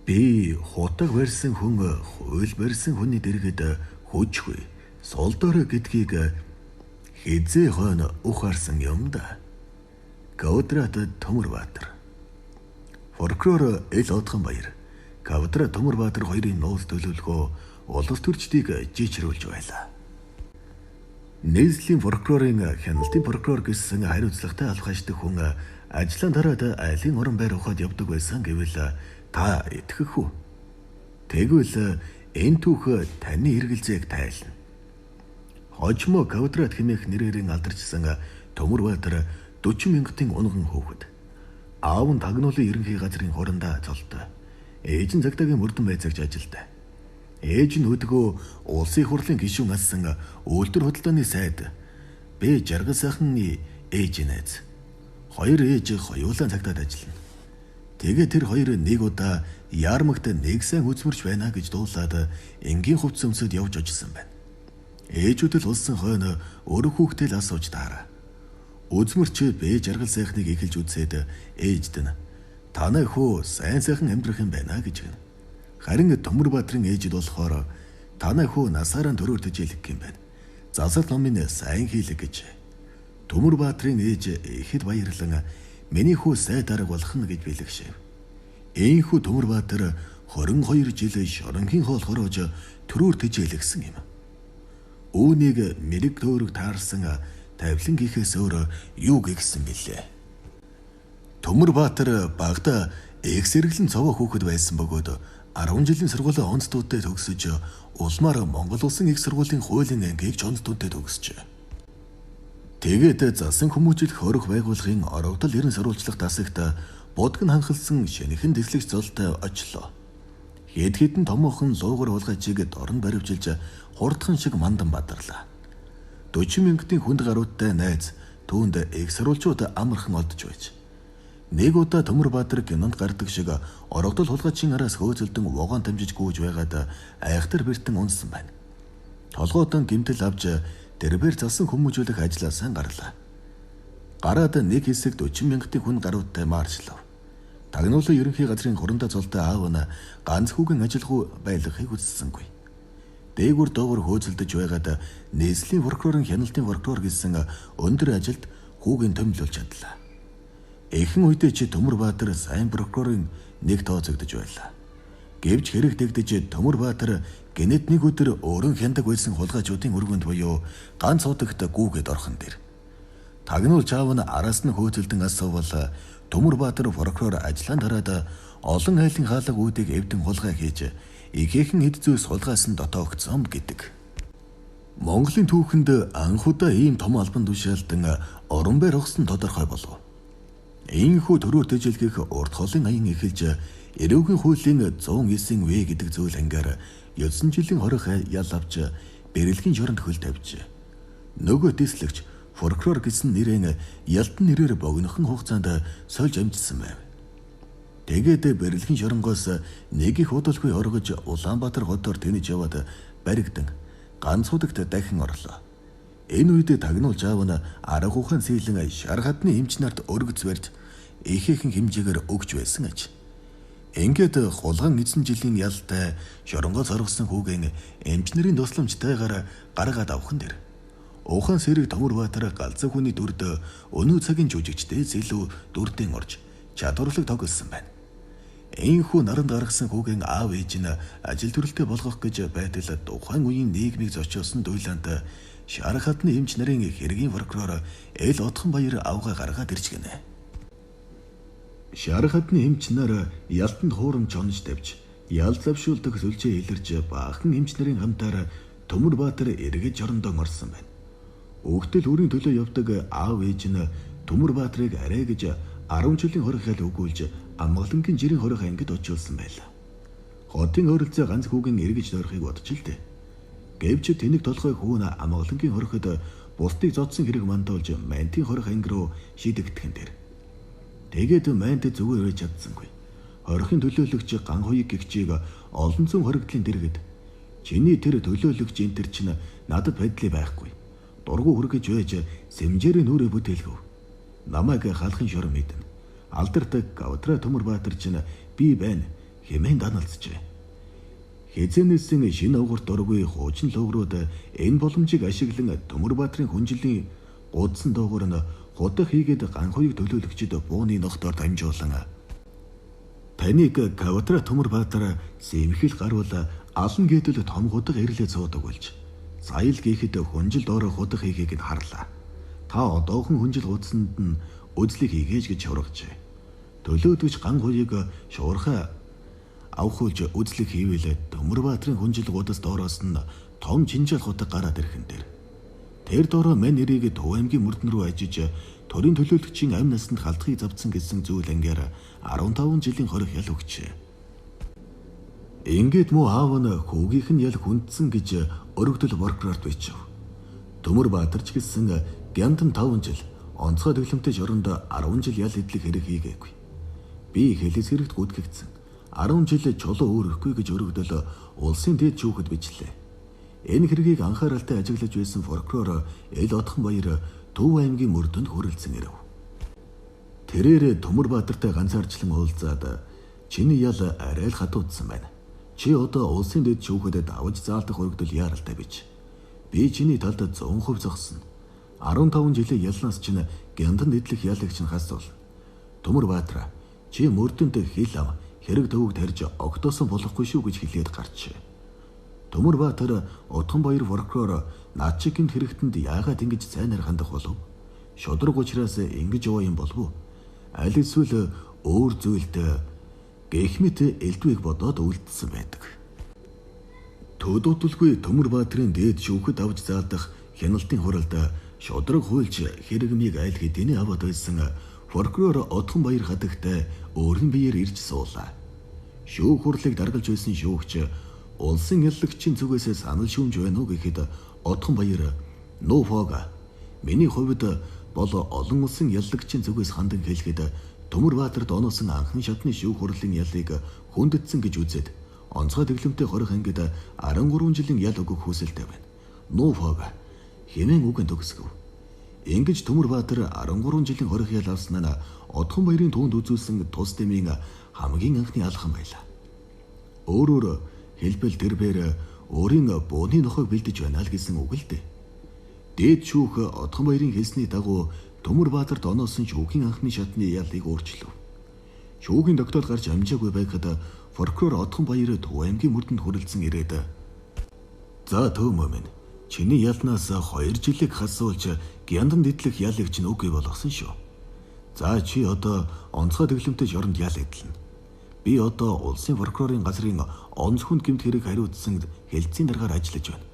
Би хутаг барьсан хүн хууль барьсан хүний дэргэд хүчгүй солдоор гэдгийг хизээ хойно ухаарсан юм да. Квадрат Төмөрбаатар. Фольклор Эл Одгонбаяр, Квадрат Төмөрбаатар хоёрын нууц төлөвлөгөө улс төрчдийг жижигрүүлж байлаа. Нийслэлийн фольклорын хяналтын фольклор гэсэн хариуцлагатай алхашдаг хүн ажлын дараад айлын орон байр ухаад явдаг байсан гэвэл та итгэх үү? Тэгвэл энэ түүх таны эргэлзээг тайлна. Хожимо Квадрат хэмээх нэрээр алдарчсан Төмөрбаатар 40 мянгатын унган хүүхэд. Аав нь тагнуулын ерөнхий газрын хурандаа золтой. Ээж нь цагдаагийн мөрдөн байцаагч ажилтай. Ээж нь өдгөө улсын хурлын гишүүн асан үйлдвэр хөдөлтөөний сайд. Бэ жаргал сайхны ээж найз. Хоёр ээж хоёулаа цагдаад ажиллана. Тэгээ тэр хоёр нэг удаа яармагт нэг сайн үзмэрч байна гэж дуулаад энгийн хувцас өмсөд явж очсон байна. Ээжүүд л улсын хойно өөр хүүхдээ л асууж таараа. Үзмэрч бэ жаргал сайхныг эхэлж үзээд ээжд нь танай хүү сайн сайхан амьдрах юм байна гэж гэнэ. Харин Төмөрбаатрын ээжд болохоор танай хүү насаараа төрөөрдөж илэх юм байна. Засал номын сайн хийлэг гэж. Төмөрбаатрын ээж ихэд баярлан миний хүү сай дарга болох нь гэж бэлгшэв. Ийхүү Төмөрбаатар 22 жил шоронгийн хоол хороож төрөөрдөж илгэсэн юм. Үүнийг мэрэг төөрөг таарсан тавилан гихээс өөр юу гихсэн бэлээ. Төмөрбаатар багада эксэргэлэн цовоо хүүхэд байсан бөгөөд 10 жилийн сургуулийн онцтуудтай төгсөж улмаар Монгол улсын их сургуулийн хуулийн ангийг онцтуудтай төгсөж. Тэгээд засан хүмүүжил хөрөх байгууллагын орогдол 90 сурвалжлах тасагт будг нь ханхалсан шинэхэн дэслэгч золтой очлоо. Хэд хэдэн томоохон луугар хулгайчийг дорн баривчилж хурдхан шиг мандан бадарлаа. 40 мянгатын хүнд гаруудтай найз түүнд их сурвалжууд амархан олдж байж. Нэг удаа Төмөрбаатар кинонд гардаг шиг орогдол хулгайчийн араас хөөцөлдөн вогоон дамжиж гүйж байгаад айхтар бэртэн унсан байна. Толгойдон гэмтэл авч тэрбээр засан хүмүүжүүлэх ажлаасаа гарлаа. Гараад нэг хэсэг 40 мянгатын хүн гаруудтай маршлав. Тагнуулын ерөнхий газрын хурандаа золтой аав нь ганц хүүгийн ажилгүй байлгахыг хүссэнгүй. Дээгүр доогор хөөцөлдөж байгаад нийслэлийн фольклорын хяналтын фольклор гэсэн өндөр ажилд хүүгийн томилуулж чадлаа. Эхэн үедээ чи Төмөрбаатар сайн фольклорын нэг тооцогдож байлаа. Гэвч хэрэг дэгдэж Төмөрбаатар гэнэт нэг өдөр өөрөн хяндаг байсан хулгайчуудын өргөнд буюу ганц удагт гүүгээд орхон дэр. Тагнуул чаав нь араас нь хөөцөлдөн асуувал Төмөрбаатар фольклор ажлаан дараад олон айлын хаалга үүдийг эвдэн хулгай хийж ихээхэн эд зүйс хулгайсан дотоогдсон гэдэг. Монголын түүхэнд анхудаа ийм том албан тушаалдан орон байр огсон тодорхой болов. Ийхүү төрөөр төжилгөх урт холын аян эхэлж эрүүгийн хуулийн 109 В гэдэг зүйл ангаар 9 жилийн хорих ял авч бэрэлгийн шоронд хөл тавьж. Нөгөө дэслэгч фольклор гэсэн нэрээр ялтан нэрээр богинохон хугацаанд сольж амжсан байв. Тэгээд бэрэлгийн шоронгоос нэг их удалгүй оргож Улаанбаатар хотоор тэнэж яваад баригдан ганц удагт дахин орлоо. Энэ үед тагнуулж аав нь арга ухаан сийлэн шар хадны эмч нарт өргөц барьж ихээхэн хэмжээгээр өгч байсан аж. Ингээд хулган эзэн жилийн ялтай шоронгоос оргосон хүүгийн эмч нарын тусламжтайгаар гаргаад авхан дэр. Ухаан сэрэг Төмөрбаатар галзуу хүний дүрд өнөө цагийн жүжигчдээс илүү дүрдэн орж чадварлаг тоглосон байна. Ийхүү наранд гаргасан хүүгийн аав ээж нь ажил төрөлтэй болгох гэж байтал тухайн үеийн нийгмийг зочилсон дуйлаанд шар хадны эмч нарын хэргийн фольклор Эл Одгонбаяр авгаа гаргаад ирж гинэ. Шар хадны эмч нар ялтанд хуурамч онж тавьж ял завшуулдаг сүлжээ илэрж баахан эмч нарын хамтаар Төмөрбаатар эргэж орондоо орсон байна. Өгтөл үрийн төлөө явдаг аав ээж нь Төмөрбаатрыг арай гэж 10 жилийн хорих хайл өгүүлж амгалангийн жирийн хорих ангид очиулсан байлаа. Хотын ойролцоо ганц хүүгийн эргэж дөрөхийг бодож л дээ. Гэвч тэнэг толгой хүү нь амгалангийн хориход бусдыг зодсон хэрэг мандуулж мантийн хорих анги руу шийдэгдэхэн дээр. Тэгээд мант зүгээр байж чадсангүй. Хорихын төлөөлөгч ган хоёрыг гихчийг олон зуун хоригдлын дэргэд чиний тэр төлөөлөгч энэ төр чинь надад байдлыг байхгүй. Дургу хүргэж байж сэмжээрийн нүрэ бүтээлгөв. Намайг халахын шорон мэднэ. Алдартай Квадрат Төмөрбаатар чинь би байна. хэмээн даналцжээ. Хязэнэсэн шинэ угар дургүй хуучин луврууд энэ боломжийг ашиглан Төмөрбаатрын хүнжилийн гудсан доогоор нь худах хийгээд ганхуйг төлөөлөгчд бууны ногтоор дамжуулан таныг Каватра Төмөрбаатар сэмхэл гарвал алан гэдэл том худах ирлээ цуудаг болж саял гээхэд хүнжил доороо худах хийгийг нь харлаа. Та одоохон хүнжил гудсанд нь үзлэг хийгээж гэж шуургажээ. Төлөөдөгч ганхуйг шуурхай авахулж үзлэг хийвэл Төмөрбаатрын хүнжил гудас доороос нь том чинжал хутаг гараад ирхэн дээр. Тэр доороо мань нэрийг Төв аймгийн мөрдөн рүү ажиж төрийн төлөөлөгчийн амь насанд халтхыг завдсан гэсэн зүйл ангиар 15 жилийн хорих ял өгчээ. Ингээд муу аав нь хүүгийнх нь ял хүндсэн гэж өргөдөл прокурорт бичв. Төмөрбаатар ч гэсэн гяндан 5 жил, онцгой дэглэмтэй жоронд 10 жил ял идэх хэрэг хийгээгүй. Би хэлээс хэрэгт гүтгэгдсэн. 10 жил чулуу өөрөхгүй гэж өргөдөл улсын дэд шүүхэд бичлээ. Энэ хэргийг анхааралтай ажиглаж байсан прокурор Эл Отхонбаяр Төв аймгийн мөрдөнд хүрэлцэн ирэв. Тэрээр Төмөрбаатартай ганцаарчлан уулзаад чиний ял арай л хатуудсан байна. Чи одоо улсын дэд шүүхэд давж заалдах өргөдөл яаралтай бич. Би чиний талд 100% зогсно. 15 жилийн ялнаас чинь гяндан идэх ялыг чинь хасвал. Төмөрбаатар чи мөрдөнд хил ам хэрэг төвөг тарьж огтоосон болохгүй шүү гэж хэлээд гарчээ. Төмөрбаатар Отхонбаяр прокурор над чиг гэмт хэрэгтэнд яагаад ингэж цайнаар хандах болов? Шудраг учраас ингэж яваа юм болов уу? Аль эсвэл өөр зүйлд гихмит элдвийг бодоод үлдсэн байдаг. Төдөөдөлгүй Төмөрбаатрын дээд шүүхэд авч заалдах хяналтын хуралд шудраг хуульч хэрэгмийг айл хэдийнэ аваад байсан прокурор Отхонбаяр хатагтай өөрийн биеэр ирж суулаа. Шүүх хурлыг даргалж байсан шүүгч улсын яллагчийн зүгээс санал шүүмж байна уу гэхэд Отхонбаяр "Нуфога миний хувьд бол олон улсын яллагчийн зүгээс хандан хэлэхэд Төмөрбаатарт оноосон анхны шатны шүүх хурлын ялыг хүндэтсэн гэж үзээд онцгой дэглэмтэй хорих ангид 13 жилийн ял өгөх хүсэлтэй байна. Нуфога хэмээн үгэн төгсгөв. Ингэж Төмөрбаатар 13 жилийн хорих ял авсан нь Отхонбаярын түүнд үзүүлсэн тус дэмийн хамгийн анхны алхам байлаа. Өөрөөр хэлбэл тэрээр өөрийн бууны нохойг бэлдэж байна л гэсэн үг л дээ. Дээд шүүх Отхонбаярын хэлсний дагуу Төмөрбаатарт оноосон шүүхийн анхны шатны ялыг өөрчлөв. Шүүхийн тогтоол гарч амжаагүй байхад прокурор Отхонбаяр Төв аймгийн мөрдөнд хүрэлцэн ирээд "За Төв мөмин, чиний ялнаас 2 жилиг хасуулж гяндан дидлэх ялыг чинь үгүй болгосон шүү. За чи одоо онцгой дэглэмтэй жоронд ял эдлэн. Би одоо улсын прокурорын газрын онц хүнд гэмт хэрэг хариуцсан хэлцийн даргаар ажиллаж байна.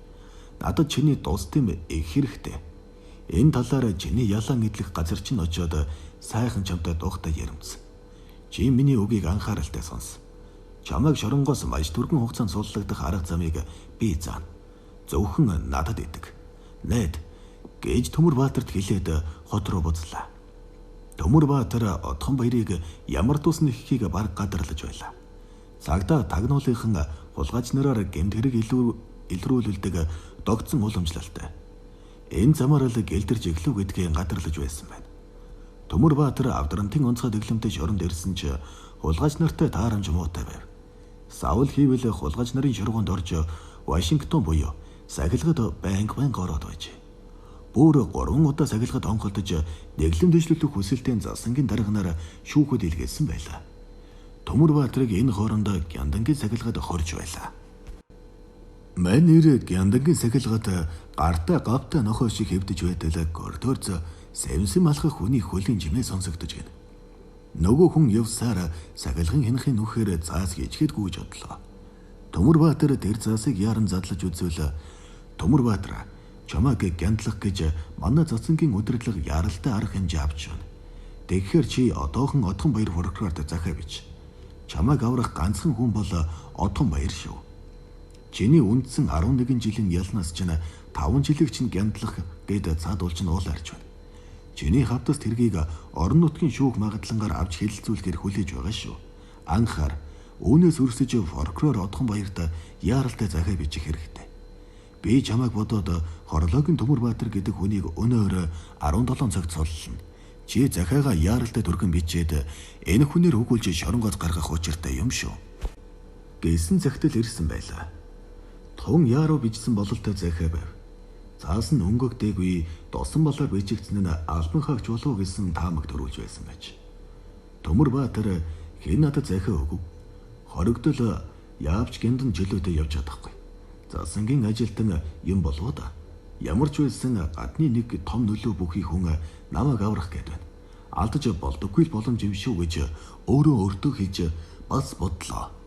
Надад чиний тус дэм их хэрэгтэй. Энэ талаар чиний ялан идэх газар чинь очиод сайхан чамтай дуухтай ярилцсан. Чи миний үгийг анхааралтай сонс. Чамайг шоронгоос маш түргэн хугацаанд суллагдах арга замыг би заана. Зөвхөн надад идэг. Найд гэж Төмөрбаатарт хэлээд хот руу буцлаа. Төмөрбаатар Отхонбаярыг ямар тус нэххийг бараг гадарлаж байлаа. Цагдаа тагнуулынхан хулгайч нараар гэмт хэрэг илрүүлдэг догдсон уламжлалтай. Энэ замаар л гэлдэрж эхлэв гэдгээ гадарлаж байсан байна. Төмөрбаатар Авдрантын онцгой дэглэмтэй шоронд ирсэн ч хулгайч нартай таарамж муутай байв. Савл хийвэл хулгайч нарын шоргоонд орж Вашингтон буюу сахилгад банк ороод байжээ. Бүр 3 удаа сахилгад онголдож дэглэм дэвшлүүлэх хүсэлтийн засангийн дарганаар шүүхэд илгээсэн байлаа. Төмөрбаатрыг энэ хооронд гяндангийн сахилгад хорж байлаа. Мань нэр гяндангийн сахилгад гартаа гавтай нохой шиг хэвдэж байтал коридорз савсам алхах хүний хөлийн жимээ сонсогдож байна. Нөгөө хүн явсаар сахилгын хянахын нүхээр заас хийчихэд гүйж одлоо. Төмөрбаатар тэр заасыг яран задлаж үзвэл "Төмөрбаатар чамайг гяндлах гэж манай цацангийн удирдлага яралтай арга хэмжээ авч байна. Тэгэхээр чи одоохон Отхонбаяр прокурорт захаа бич. Чамайг аврах ганцхан хүн бол Отхонбаяр шүү. Чиний үндсэн 11 жилийн ялнаас чинь 5 жилиг чинь гяндлах гэд цаадуулж нь уулаарч байна. Чиний хавтас тэргийг орон нутгийн шүүх магадлангаар авч хэлэлцүүлэхээр хүлээж байгаа шүү. Анхаар үүнээс өрсөж прокурор Отхонбаярт яаралтай захаа бичих хэрэгтэй. Би чамайг бодоод хорлоогийн Төмөрбаатар гэдэг хүнийг өнөөр 17 цагт соллоно. Чи захиагаа яаралтай түргэн бичээд энэ хүнээр өгүүлж шоронгоос гаргах учиртай юм шүү. гэсэн захидал ирсэн байлаа. Тун яаруу бичсэн бололтой захиа байв. Цаас нь өнгөгдөөгүй досон болоор бичигдсэн нь албан хаагч болов гэсэн таамаг төрүүлж байсан байж. Төмөрбаатар хэн надад захиа өгөв? Хоригдол яавч гиндан жилүүдэд явж чадахгүй. Засангийн ажилтан юм болов да. Ямар ч байсан гадны нэг том нөлөө бүхий хүн намайг аврах гээд байна. Алдаж болдоггүй боломж юм шүү гэж өөрөө хийж бас бодлоо.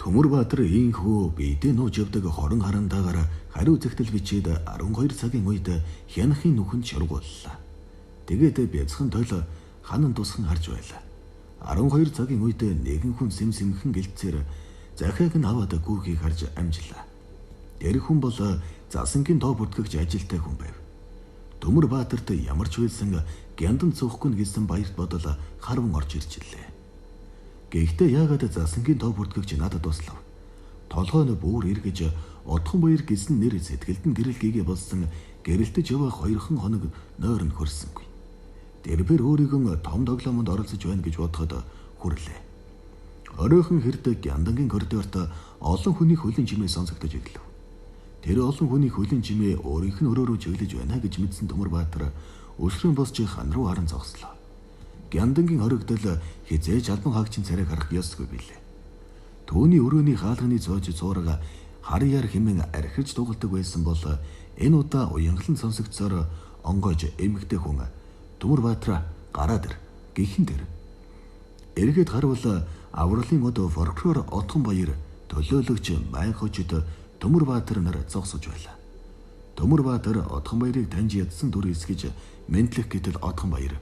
Төмөрбаатар ийхүү бидээ нууж явдаг хорон харандаагаар хариу захидал бичээд 12 цагийн үед хянахын нүхэнд шургууллаа. Тэгээд бяцхан тойл ханан тусхан харж байлаа. 12 цагийн үед нэгэн хүн сэмхэн гэлцээр захиаг нь аваад гүүхийг харж амжлаа. Тэр хүн бол засангийн тоо бүртгэгч ажилтай хүн байв. Төмөрбаатарт ямар ч байсан гяндан цуухгүй гэсэн баярт бодол харван орж ирж илээ. Гэхдээ яагаад засангийн тоо бүртгэгч надад туслав? Толгой нь бүр эргэж Отхон баяр гэсэн нэр сэтгэлд нь гэрэлгийгээ болсон гэрэлтэж явах 2 хоног нойрон хөрсөнгүй. Тэрбэр өөрийгөө том тоглоомонд оролцож байна гэж бодоход хүрлээ. Оройхон хэрдэг гяндангийн коридорт олон хүний хөлн чимээ сонсогдож ирлээ. Тэр олон хүний хөлн чимээ өөрийнх нь өрөөрөө чиглэж байна гэж мэдсэн Төмөрбаатар өсрөн босч хан руу харан зогслоо. Гяндангийн хоригдол хизээж албан хаагчийн царайг харах ёсгүй билээ. Төвний өрөөний хаалганы цоож цуурга харьяар хэмээн архирч дугалдаг байсан бол энэ удаа уянгалан сонсогдсоор онгойж эмэгтэй хүн Төмөрбаатар гараад ир гэхэн тэр. Эргээд харвал авралын од фольклор Отхон баяр төлөөлөгч майхочд Төмөрбаатар нар зогсож байлаа. Төмөрбаатар Отхон баярыг таньж ядсан дүр эсгэж мэнтлэх гэтэл Отхон баяр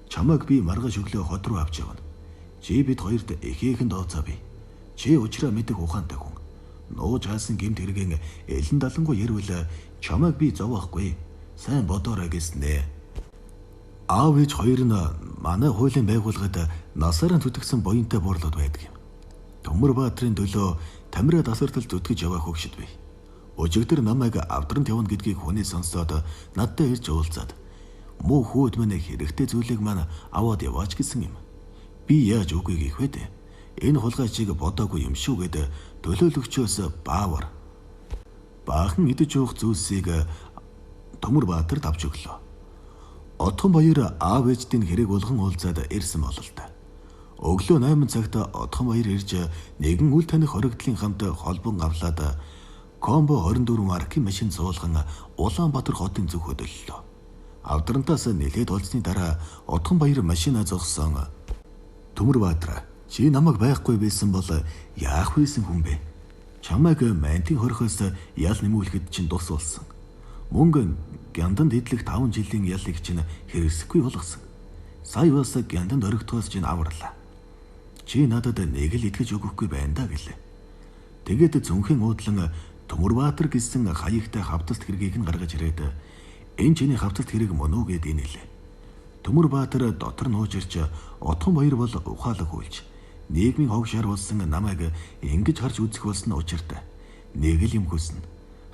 чамайг би маргаж өглөө хот руу авч явна. Чи бид хоёрт эхээхэн дооцоо бий. Чи уучраа мэдэх ухаантай хүн. Нууж хаасан гэмт хэрэгэн элен далангуй ярил чамайг би зовоохгүй. Сайн бодоорой гэснэ. Аав ээж хоёр нь манай хуулийн байгууллагад насаараа зүтгэсэн буянтай буурлууд байдаг юм. Төмөрбаатрын төлөө тамираа тасардал зүтгэж явах хөгшид бий. Өчигдөр намайг авдран тавна гэдгийг хүний сонсоод надтай ирж уулзаад муу хүүд мань хэрэгтэй зүйлийг маань аваад яваач гэсэн юм. Би яаж үгүй гэх вэ дээ? Энэ хулгайчийг бодоогүй юм шүү гэд төлөөлөгчөөс баавар баахан идэж уух зүйлсийг Төмөрбаатар давж өглөө. Отхон баяр аав ээждийн хэрэг болгон уулзаад ирсэн бололтой. Өглөө 8 цагт Отхон баяр ирж нэгэн үл таних хоригдлын хамт холбон авлаад комбо 24 маркийн машин суулган Улаанбаатар хотын зүг хөдөллөө. Авдрантаас нэлээд олцсны дараа Отхон баяр машинаа зогссон. Төмөрбаатар чи намайг байхгүй байсан бол яах вэсэн хүн бэ? Чамайг мантийн хорхоос ял нэмүүлэхэд чинь тус болсон. Мөнгө гянданд идэлх 5 жилийн ялыг чинь хэрэгсэхгүй болгосон. Сая бас гянданд орогтоос чинь аварлаа. Чи надад нэг л итгэж өгөхгүй байна да гэлээ. Тэгээд зүнхэн уудлан Төмөрбаатар гэсэн хаягтай хавталт хэргийг нь гаргаж ирээд энэ чиний хавталт хэрэг мөн үү гэд инээлээ. Төмөрбаатар дотор нууж ирж Отхон баяр бол ухаалаг үйлж нийгмийн хогшаар болсон намайг ингэж харж үзэх болсон учиртай. Нэг л юм хүснэ.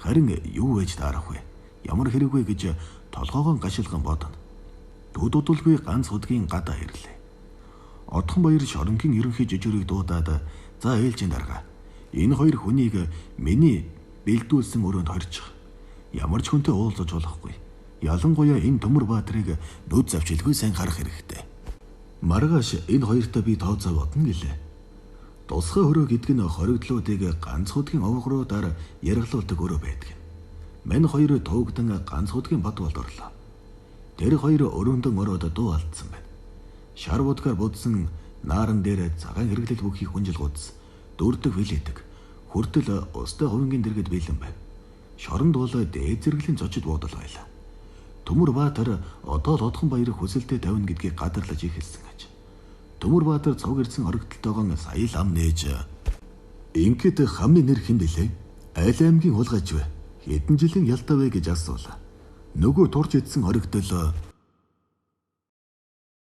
Харин юу вэж таарах вэ? Ямар хэрэг вэ гэж толгоогоо гашилган бодно. Дүүдүүдэлгүй ганц удгийн гадаа ирлээ. Отхон баяр шоронгийн ерөнхий жижигрийг дуудаад за ээлжийн дарга. Энэ хоёр хүнийг миний бэлдүүлсэн өрөөнд хорчих. Ямар ч хүнтэй уулзаж болохгүй. Ялангуяа энэ Төмөрбаатрыг нүд завчилгүй сайн харах хэрэгтэй. Маргааш энэ хоёртой би тооцоо бодно гэлээ. Тусгай хөрөө гэдэг нь хоригдлуудыг ганц удгийн овгоруудаар яргалуулдаг өрөө байдаг. Мань хоёр туугдан ганц удгийн бод болд орлоо. Тэр хоёр өрөөндөн ороод дуу алдсан байна. Шар будгаар будсан нааран дээр цагаан хэрэглэл бүхий хүнжилгуудс дөрдөг вилээдэг. Хүртэл устай хувингийн дэргэд бэлэн байв. Шоронд бол дээд зэрэглэлийн зочид буудал байлаа. Төмөрбаатар одоо л Отхон баярыг хүсэлтэд тавина гэдгийг гадарлаж ихэлсэн аж. Төмөрбаатар цуг ирсэн хоригдлтойгоо сая л ам нээж ингээд хамны нэр хэн бэлээ? Айл аймгийн хулгайч вэ? Хэдэн жилийн ялтаа вэ гэж асуула. Нөгөө турж идсэн хоригдол